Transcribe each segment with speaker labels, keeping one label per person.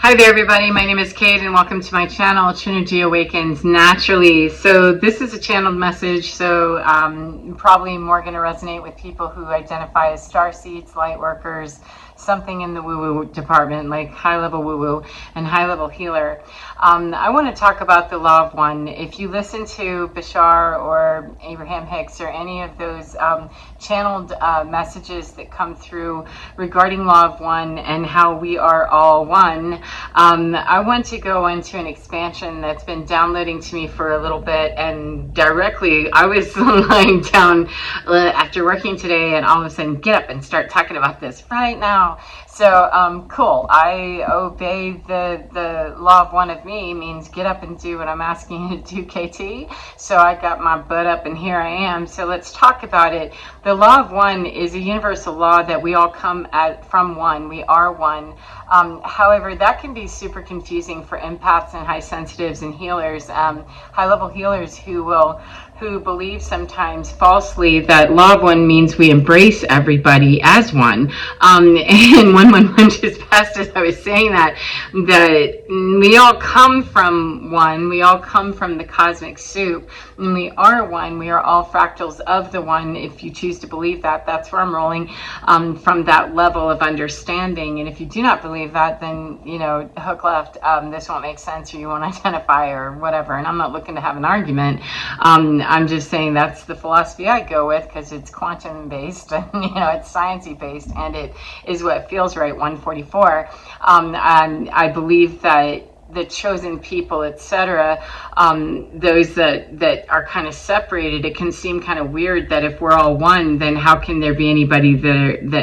Speaker 1: Hi there everybody, my name is Kate and welcome to my channel, Trinergy Awakens Naturally. So this is a channeled message, so probably more going to resonate with people who identify as starseeds, light workers, something in the woo-woo department like high-level woo-woo and high-level healer. I want to talk about the Law of One. If you listen to Bashar or Abraham Hicks or any of those channeled messages that come through regarding Law of One and how we are all one, I want to go into an expansion that's been downloading to me for a little bit, and directly I was lying down after working today and all of a sudden get up and start talking about this right now. So cool. I obey the Law of One of me means get up and do what I'm asking you to do, KT. So I got my butt up and here I am. So let's talk about it. The Law of One is a universal law that we all come at from one. We are one. However, that can be super confusing for empaths and high sensitives and healers, high-level healers who believe sometimes falsely that Law of One means we embrace everybody as one. And 111 just passed as I was saying that we all come from one, we all come from the cosmic soup, and we are one, we are all fractals of the one. If you choose to believe that, that's where I'm rolling from that level of understanding. And if you do not believe that, then, you know, hook left, this won't make sense, or you won't identify, or whatever. And I'm not looking to have an argument. I'm just saying that's the philosophy I go with because it's quantum based and, you know, it's sciencey based, and it is what feels right. 144. I believe that the chosen people, etc., those that are kind of separated, it can seem kind of weird that if we're all one, then how can there be anybody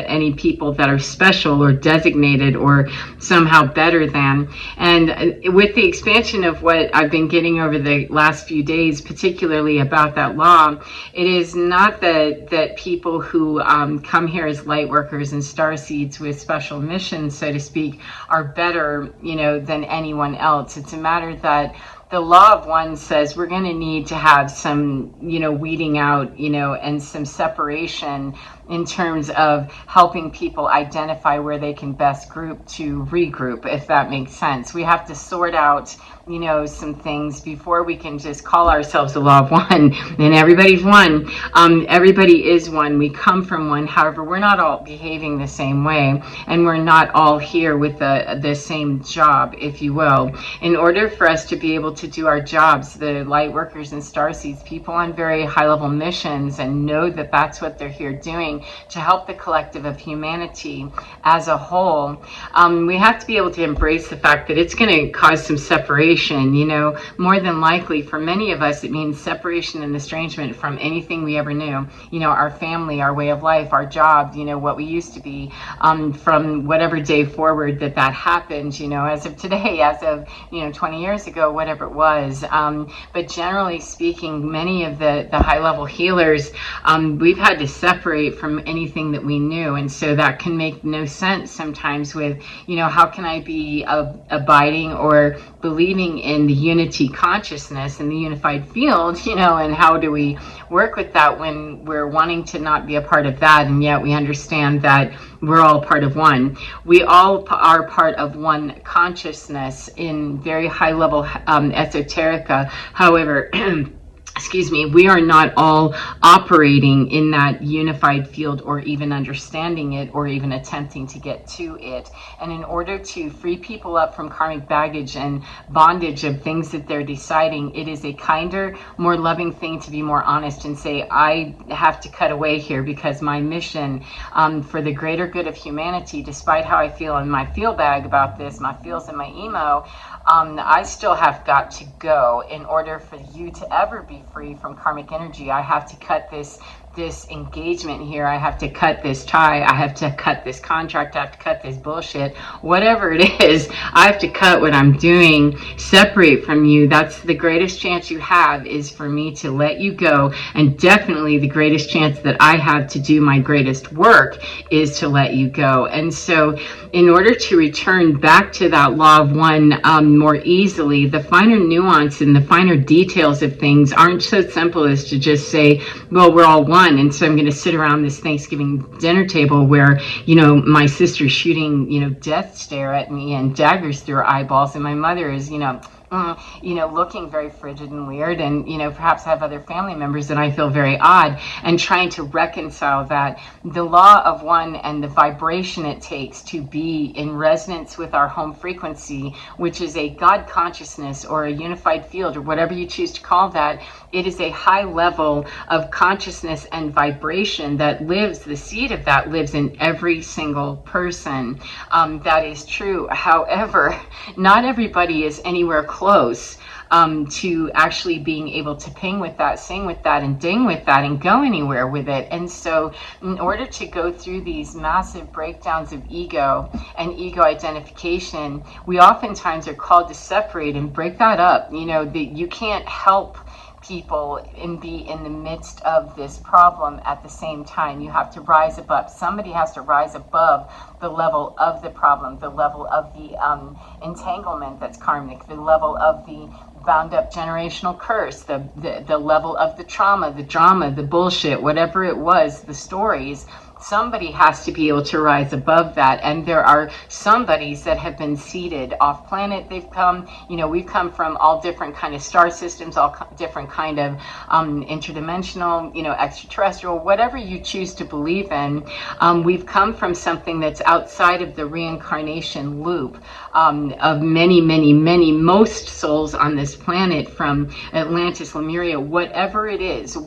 Speaker 1: any people that are special or designated or somehow better than? And with the expansion of what I've been getting over the last few days, particularly about that law, it is not that people who come here as light workers and starseeds with special missions, so to speak, are better, you know, than anyone else. It's a matter that the Law of One says we're going to need to have some, you know, weeding out, you know, and some separation in terms of helping people identify where they can best group to regroup, if that makes sense. We have to sort out, you know, some things before we can just call ourselves the Law of One and everybody's one. Everybody is one. We come from one. However, we're not all behaving the same way, and we're not all here with the same job, if you will. In order for us to be able to do our jobs, the light workers and starseeds, people on very high-level missions, and know that that's what they're here doing, to help the collective of humanity as a whole, we have to be able to embrace the fact that it's going to cause some separation. You know, more than likely for many of us, it means separation and estrangement from anything we ever knew. You know, our family, our way of life, our job, you know, what we used to be, from whatever day forward that happened, you know, as of today, as of, you know, 20 years ago, whatever it was. But generally speaking, many of the high-level healers, we've had to separate from anything that we knew, and so that can make no sense sometimes with, you know, how can I be abiding or believing in the unity consciousness and the unified field, you know, and how do we work with that when we're wanting to not be a part of that, and yet we understand that we're all part of one. We all are part of one consciousness in very high level esoterica. However, excuse me, we are not all operating in that unified field or even understanding it or even attempting to get to it. And in order to free people up from karmic baggage and bondage of things that they're deciding, it is a kinder, more loving thing to be more honest and say, I have to cut away here because my mission for the greater good of humanity, despite how I feel in my feel bag about this, my feels and my emo, I still have got to go. In order for you to ever be free from karmic energy, I have to cut this engagement here. I have to cut this tie. I have to cut this contract. I have to cut this bullshit. Whatever it is, I have to cut what I'm doing, separate from you. That's the greatest chance you have, is for me to let you go. And definitely the greatest chance that I have to do my greatest work is to let you go. And so in order to return back to that Law of One more easily, the finer nuance and the finer details of things aren't so simple as to just say, well, we're all one. one. And so I'm going to sit around this Thanksgiving dinner table where, my sister's shooting, death stare at me and daggers through her eyeballs. And my mother is, looking very frigid and weird, and perhaps I have other family members and I feel very odd, and trying to reconcile that the law of one and the vibration it takes to be in resonance with our home frequency, which is a God consciousness or a unified field or whatever you choose to call that. It is a high level of consciousness and vibration that lives, the seed of that lives in every single person. That is true. However, not everybody is anywhere close to actually being able to ping with that, sing with that, and ding with that, and go anywhere with it. And so in order to go through these massive breakdowns of ego and ego identification, we oftentimes are called to separate and break that up. You can't help people and be in the midst of this problem at the same time. You have to rise above. Somebody has to rise above the level of the problem, the level of the entanglement that's karmic, the level of the bound up generational curse, the level of the trauma, the drama, the bullshit, whatever it was, the stories. Somebody has to be able to rise above that. And there are somebodies that have been seeded off planet. They've come, we've come from all different kind of star systems, all different kind of interdimensional, extraterrestrial, whatever you choose to believe in. We've come from something that's outside of the reincarnation loop of many, many, many, most souls on this planet, from Atlantis, Lemuria, whatever it is.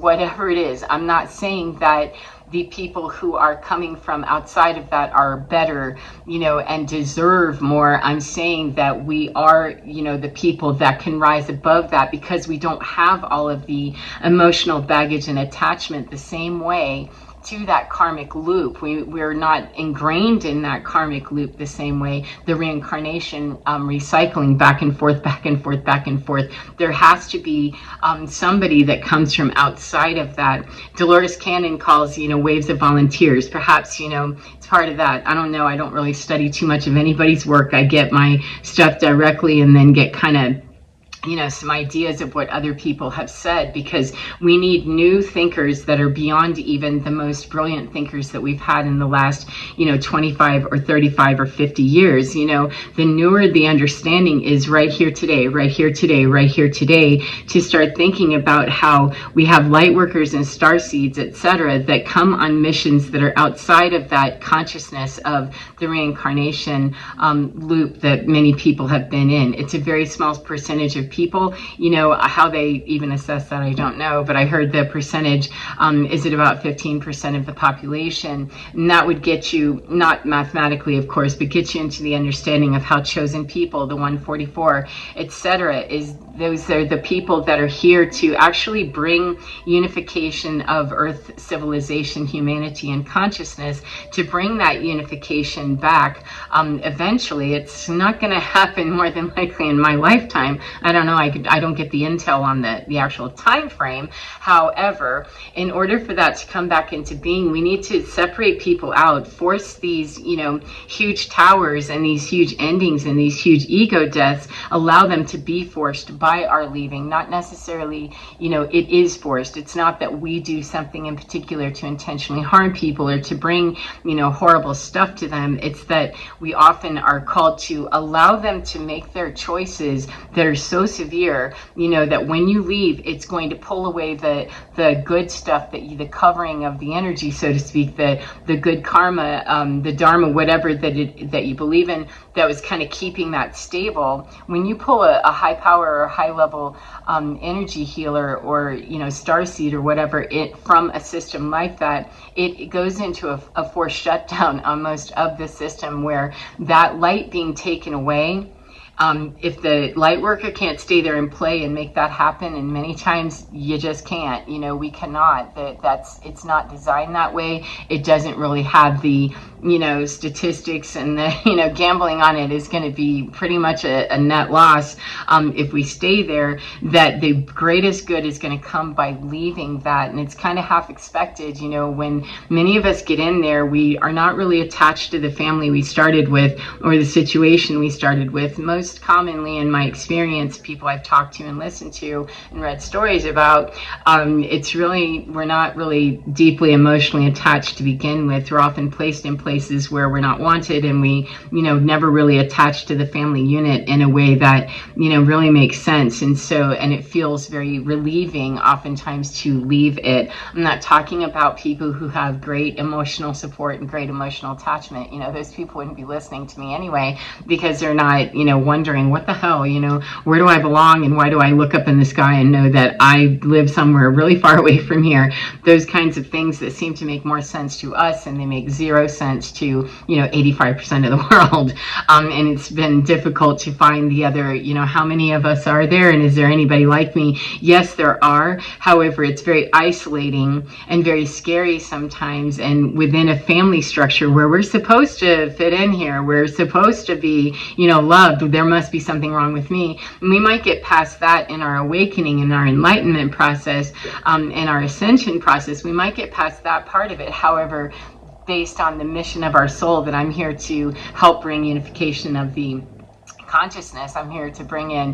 Speaker 1: I'm not saying that the people who are coming from outside of that are better, and deserve more. I'm saying that we are, the people that can rise above that, because we don't have all of the emotional baggage and attachment the same way to that karmic loop. We're not ingrained in that karmic loop the same way. The reincarnation, recycling back and forth, back and forth, back and forth. There has to be somebody that comes from outside of that. Dolores Cannon calls, waves of volunteers. Perhaps, it's part of that. I don't know. I don't really study too much of anybody's work. I get my stuff directly and then get kind of some ideas of what other people have said, because we need new thinkers that are beyond even the most brilliant thinkers that we've had in the last, 25 or 35 or 50 years. The newer the understanding is right here today, right here today, right here today, to start thinking about how we have light workers and star seeds, etc., that come on missions that are outside of that consciousness of the reincarnation loop that many people have been in. It's a very small percentage of people. How they even assess that, I don't know, but I heard the percentage is at about 15% of the population, and that would get you, not mathematically of course, but get you into the understanding of how chosen people, the 144, etc., is those are the people that are here to actually bring unification of Earth, civilization, humanity, and consciousness, to bring that unification back. Eventually, it's not going to happen more than likely in my lifetime. I don't know. I don't get the intel on the actual time frame. However, in order for that to come back into being, we need to separate people out, force these, huge towers and these huge endings and these huge ego deaths, allow them to be forced by our leaving. Not necessarily, it is forced. It's not that we do something in particular to intentionally harm people or to bring, horrible stuff to them. It's that we often are called to allow them to make their choices that are so severe, that when you leave, it's going to pull away the good stuff, the covering of the energy, so to speak, the good karma, the dharma, whatever that you believe in, that was kind of keeping that stable. When you pull a high power or high level energy healer or starseed or whatever from a system like that, it goes into a forced shutdown almost of the system, where that light being taken away, if the light worker can't stay there and play and make that happen, and many times you just can't, we cannot, it's not designed that way. It doesn't really have the statistics and the, gambling on it is going to be pretty much a net loss if we stay there, that the greatest good is going to come by leaving that. And it's kind of half expected, when many of us get in there, we are not really attached to the family we started with or the situation we started with. Most commonly, in my experience, people I've talked to and listened to and read stories about, we're not really deeply emotionally attached to begin with. We're often placed in places where we're not wanted, and we, never really attached to the family unit in a way that, really makes sense. And it feels very relieving oftentimes to leave it. I'm not talking about people who have great emotional support and great emotional attachment. Those people wouldn't be listening to me anyway, because they're not, wondering what the hell, where do I belong, and why do I look up in the sky and know that I live somewhere really far away from here? Those kinds of things that seem to make more sense to us, and they make zero sense to 85% of the world. And it's been difficult to find the other, how many of us are there, and is there anybody like me? Yes, there are. However, it's very isolating and very scary sometimes. And within a family structure where we're supposed to fit in here, we're supposed to be, loved, there must be something wrong with me. And we might get past that in our awakening, in our enlightenment process, in our ascension process. We might get past that part of it. However, based on the mission of our soul, that I'm here to help bring unification of the consciousness, I'm here to bring in,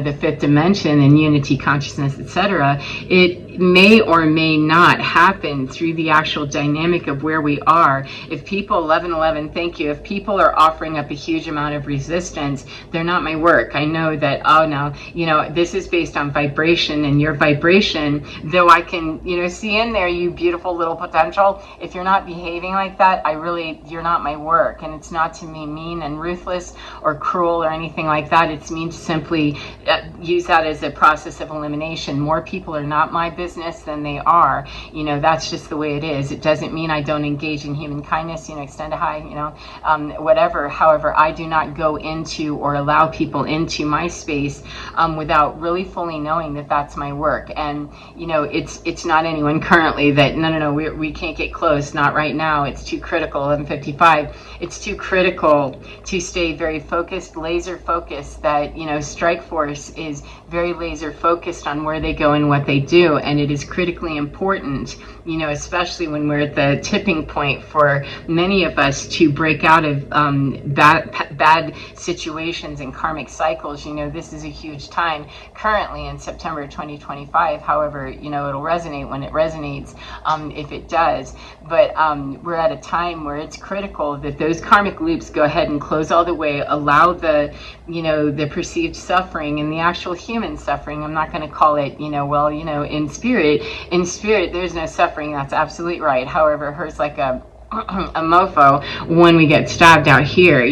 Speaker 1: the fifth dimension and unity consciousness, etc. It may or may not happen through the actual dynamic of where we are. If people, 1111, thank you, if people are offering up a huge amount of resistance, they're not my work. I know that, oh no, this is based on vibration, and your vibration, though I can, see in there, you beautiful little potential, if you're not behaving like that, you're not my work. And it's not to me mean and ruthless or cruel or anything like that. It's mean to simply use that as a process of elimination. More people are not my business than they are. That's just the way it is. It doesn't mean I don't engage in human kindness, extend a high, whatever. However, I do not go into or allow people into my space without really fully knowing that that's my work. And, it's not anyone currently that, no, we can't get close. Not right now. It's too critical. 11:55. It's too critical to stay very focused, laser focused. That, Strike Force is very laser focused on where they go and what they do. And it is critically important, especially when we're at the tipping point for many of us to break out of bad situations and karmic cycles. This is a huge time currently in September 2025. However, it'll resonate when it resonates, if it does. But we're at a time where it's critical that those karmic loops go ahead and close all the way, allow the perceived suffering and the actual human suffering. I'm not going to call it, in spirit, there's no suffering. That's absolutely right. However, it hurts like a mofo when we get stabbed out here,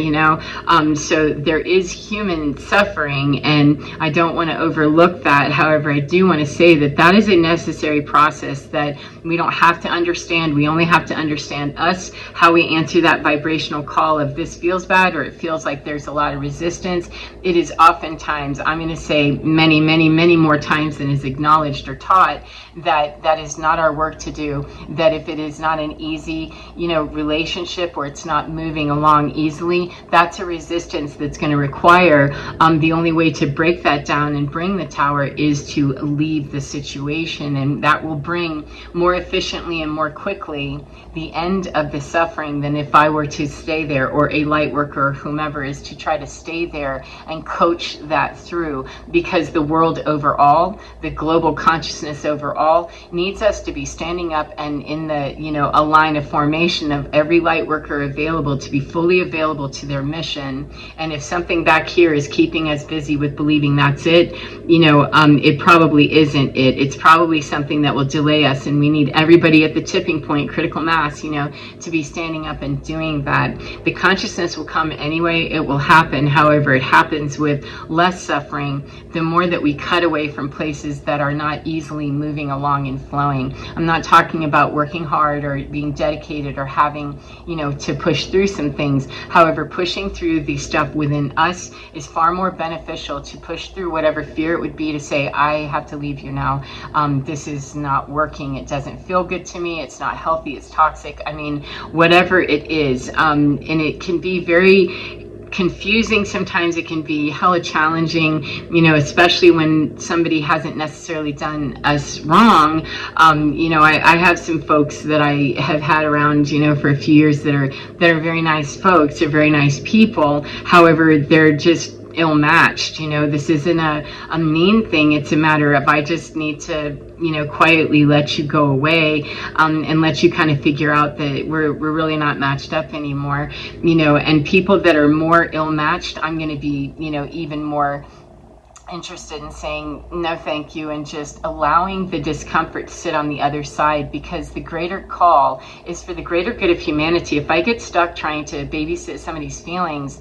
Speaker 1: so there is human suffering, and I don't want to overlook that. However, I do want to say that that is a necessary process that we don't have to understand. We only have to understand us, how we answer that vibrational call of this feels bad, or it feels like there's a lot of resistance. It is oftentimes, I'm going to say many, many, many more times than is acknowledged or taught, that is not our work to do. That if it is not an easy, relationship, or it's not moving along easily, that's a resistance that's going to require, the only way to break that down and bring the tower is to leave the situation. And that will bring more efficiently and more quickly the end of the suffering than if I were to stay there, or a light worker or whomever is to try to stay there and coach that through. Because the world overall, the global consciousness overall, needs us to be standing up and in the, a line of formation of every light worker available to be fully available to their mission. And if something back here is keeping us busy with believing that's it, it probably isn't it. It's probably something that will delay us, and we need everybody at the tipping point, critical mass, to be standing up and doing that. The consciousness will come anyway. It will happen. However, it happens with less suffering the more that we cut away from places that are not easily moving along and flowing. I'm not talking about working hard or being dedicated or having, to push through some things. However, pushing through the stuff within us is far more beneficial to push through whatever fear it would be to say, I have to leave you now. This is not working. It doesn't feel good to me. It's not healthy. It's toxic. I mean, whatever it is. And it can be very confusing. Sometimes it can be hella challenging, especially when somebody hasn't necessarily done us wrong. I have some folks that I have had around, for a few years that are very nice folks. They're very nice people. However, they're just ill-matched. This isn't a mean thing. It's a matter of, I just need to quietly let you go away, and let you kind of figure out that we're really not matched up anymore. And people that are more ill-matched, I'm going to be even more interested in saying no thank you, and just allowing the discomfort to sit on the other side, because the greater call is for the greater good of humanity. If I get stuck trying to babysit some of these feelings,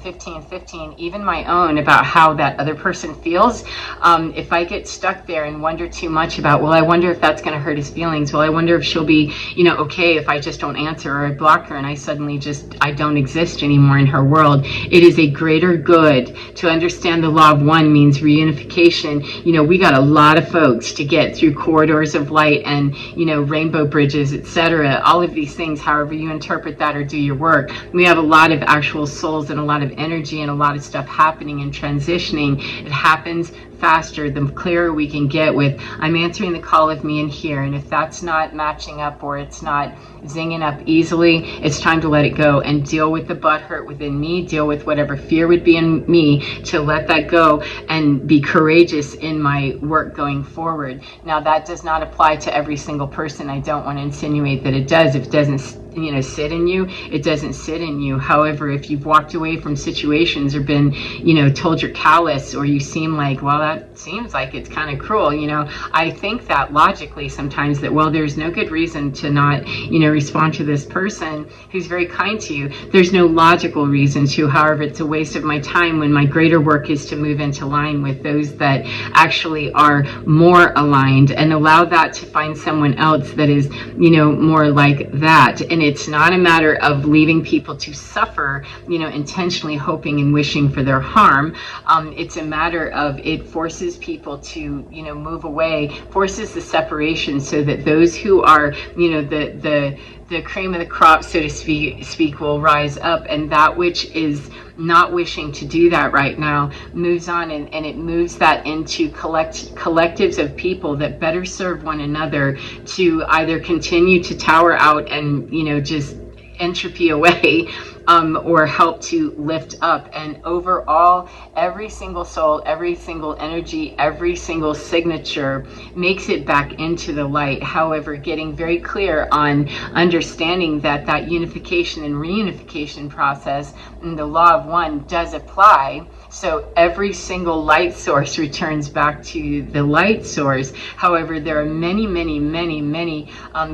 Speaker 1: 15, even my own, about how that other person feels, if I get stuck there and wonder too much about, well, I wonder if that's going to hurt his feelings, well, I wonder if she'll be okay if I just don't answer, or I block her and I don't exist anymore in her world. It is a greater good to understand the law of one means reunification. We got a lot of folks to get through corridors of light and rainbow bridges, etc. All of these things, however you interpret that or do your work. We have a lot of actual souls and a lot of energy and a lot of stuff happening and transitioning. It happens faster the clearer we can get with, I'm answering the call of me in here, and if that's not matching up or it's not zinging up easily, it's time to let it go and deal with the butt hurt within me, deal with whatever fear would be in me, to let that go and be courageous in my work going forward. Now, that does not apply to every single person. I don't want to insinuate that it does. If it doesn't sit in you, it doesn't sit in you. However, if you've walked away from situations or been told you're callous, or you seem like, well, that seems like it's kind of cruel, I think that logically sometimes that, well, there's no good reason to not respond to this person who's very kind to you. There's no logical reason to. However, it's a waste of my time when my greater work is to move into line with those that actually are more aligned, and allow that to find someone else that is more like that. And it's not a matter of leaving people to suffer, intentionally hoping and wishing for their harm. It's a matter of, it forces people to, move away, forces the separation, so that those who are, the cream of the crop, so to speak, will rise up, and that which is not wishing to do that right now moves on, and it moves that into collectives of people that better serve one another, to either continue to tower out and just entropy away, or help to lift up. And overall, every single soul, every single energy, every single signature makes it back into the light. However, getting very clear on understanding that that unification and reunification process and the law of one does apply. So every single light source returns back to the light source. However, there are many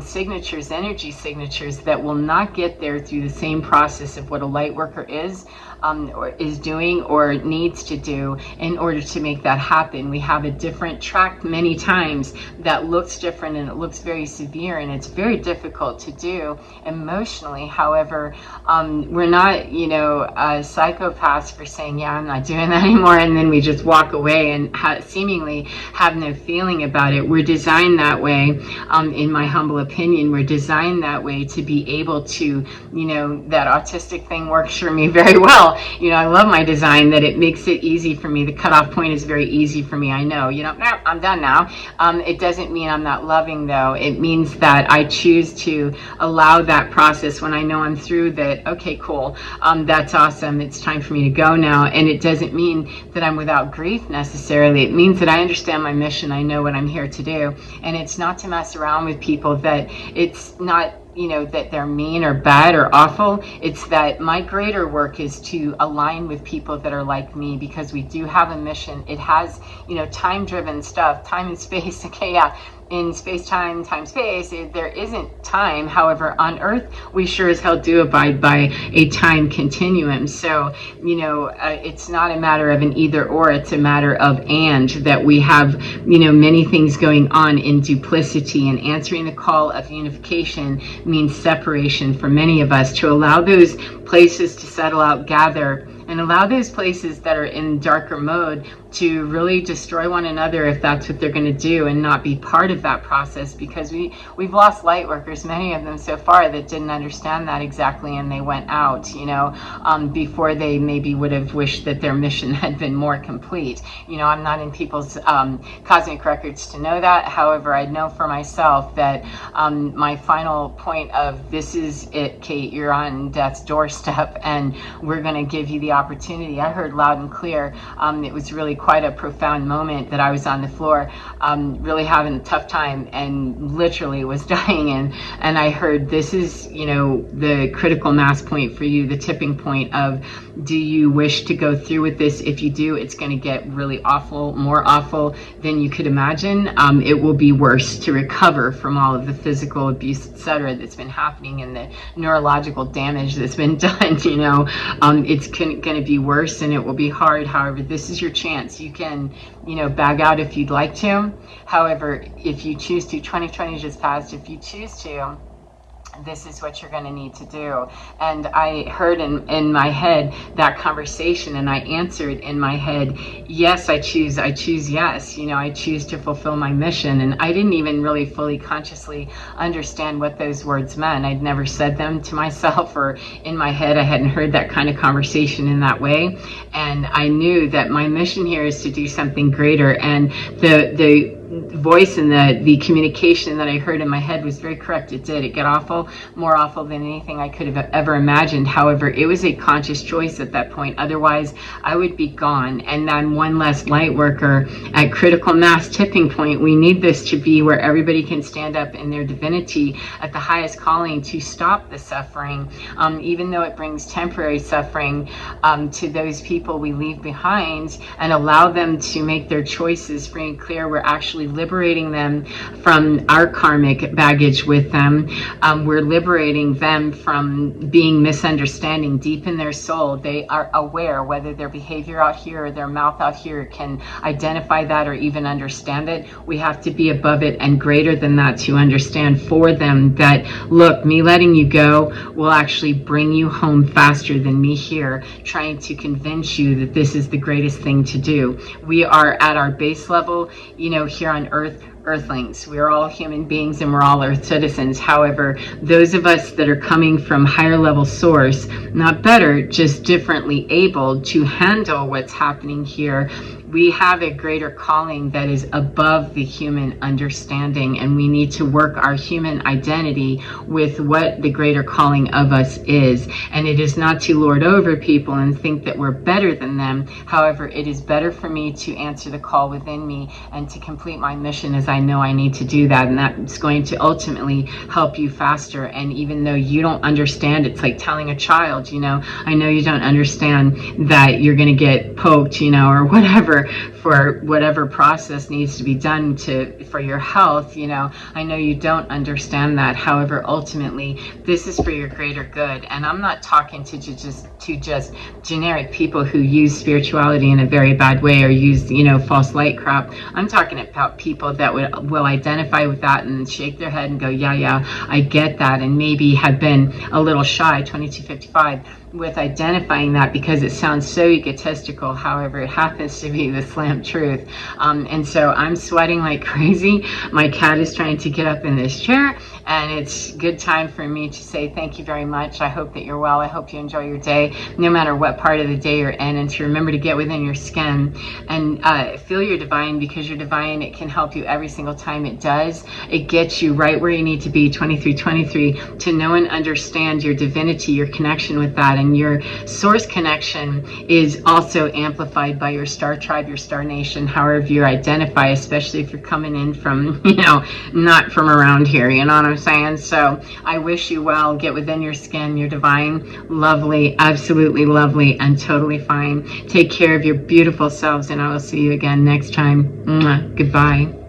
Speaker 1: signatures, energy signatures, that will not get there through the same process of what a light worker is, or is doing or needs to do in order to make that happen. We have a different track many times that looks different, and it looks very severe, and it's very difficult to do emotionally. However, we're not, psychopaths for saying, yeah, I'm not doing that anymore, and then we just walk away and seemingly have no feeling about it. We're designed that way, in my humble opinion. We're designed that way to be able to, that autistic thing works for me very well. I love my design, that it makes it easy for me. The cutoff point is very easy for me. I know, no, I'm done now. It doesn't mean I'm not loving, though. It means that I choose to allow that process when I know I'm through that. Okay, cool. That's awesome. It's time for me to go now. And it doesn't mean that I'm without grief necessarily. It means that I understand my mission. I know what I'm here to do. And it's not to mess around with people, that it's not that they're mean or bad or awful. It's that my greater work is to align with people that are like me, because we do have a mission. It has, time-driven stuff, time and space. Okay, yeah. in space-time, time-space, there isn't time. However, on Earth, we sure as hell do abide by a time continuum. So, it's not a matter of an either or, it's a matter of and, that we have, many things going on in duplicity, and answering the call of unification means separation for many of us, to allow those places to settle out, gather, and allow those places that are in darker mode to really destroy one another if that's what they're going to do, and not be part of that process, because we've lost light workers, many of them so far, that didn't understand that exactly, and they went out, before they maybe would have wished that their mission had been more complete. I'm not in people's cosmic records to know that. However, I know for myself that my final point of, this is it, Kate, you're on death's doorstep, and we're going to give you the opportunity. I heard loud and clear. It was really quite a profound moment that I was on the floor, really having a tough time, and literally was dying, and I heard, this is, the critical mass point for you, the tipping point of, do you wish to go through with this? If you do, it's going to get really awful, more awful than you could imagine. It will be worse to recover from all of the physical abuse, etc., that's been happening, and the neurological damage that's been done. It's going to be worse, and it will be hard. However, this is your chance. You can, bag out if you'd like to. However, if you choose to, 2020 just passed, if you choose to, this is what you're going to need to do. And I heard in my head that conversation, and I answered in my head, yes, I choose yes. I choose to fulfill my mission. And I didn't even really fully consciously understand what those words meant. I'd never said them to myself, or in my head I hadn't heard that kind of conversation in that way. And I knew that my mission here is to do something greater. And the voice and the communication that I heard in my head was very correct. It did. It got awful, more awful than anything I could have ever imagined. However, it was a conscious choice at that point. Otherwise, I would be gone. And I'm one less light worker at critical mass tipping point. We need this to be where everybody can stand up in their divinity at the highest calling to stop the suffering, even though it brings temporary suffering to those people we leave behind, and allow them to make their choices free and clear. We're actually liberating them from our karmic baggage with them. We're liberating them from being misunderstanding deep in their soul. They are aware, whether their behavior out here or their mouth out here can identify that or even understand it. We have to be above it and greater than that to understand for them that, look, me letting you go will actually bring you home faster than me here trying to convince you that this is the greatest thing to do. We are at our base level, here on Earth, Earthlings. We are all human beings, and we're all Earth citizens. However, those of us that are coming from higher level source, not better, just differently able to handle what's happening here, we have a greater calling that is above the human understanding, and we need to work our human identity with what the greater calling of us is. And it is not to lord over people and think that we're better than them. However, it is better for me to answer the call within me and to complete my mission as I know I need to do that. And that's going to ultimately help you faster. And even though you don't understand, it's like telling a child, I know you don't understand that you're going to get poked, or whatever, for whatever process needs to be done for your health. I know you don't understand that. However, ultimately, this is for your greater good. And I'm not talking to just generic people who use spirituality in a very bad way, or use, false light crap. I'm talking about people that will identify with that and shake their head and go, yeah, I get that, and maybe have been a little shy, 2255, with identifying that because it sounds so egotistical. However, it happens to be the slam truth. And so I'm sweating like crazy. My cat is trying to get up in this chair, and it's good time for me to say thank you very much. I hope that you're well. I hope you enjoy your day, no matter what part of the day you're in, and to remember to get within your skin and feel your divine, because your divine, it can help you every single time it does. It gets you right where you need to be, 2323, to know and understand your divinity, your connection with that. And your source connection is also amplified by your star tribe, your star nation, however you identify, especially if you're coming in from, not from around here, you know what I'm saying? So I wish you well. Get within your skin, your divine, lovely, absolutely lovely, and totally fine. Take care of your beautiful selves, and I will see you again next time. Mwah. Goodbye.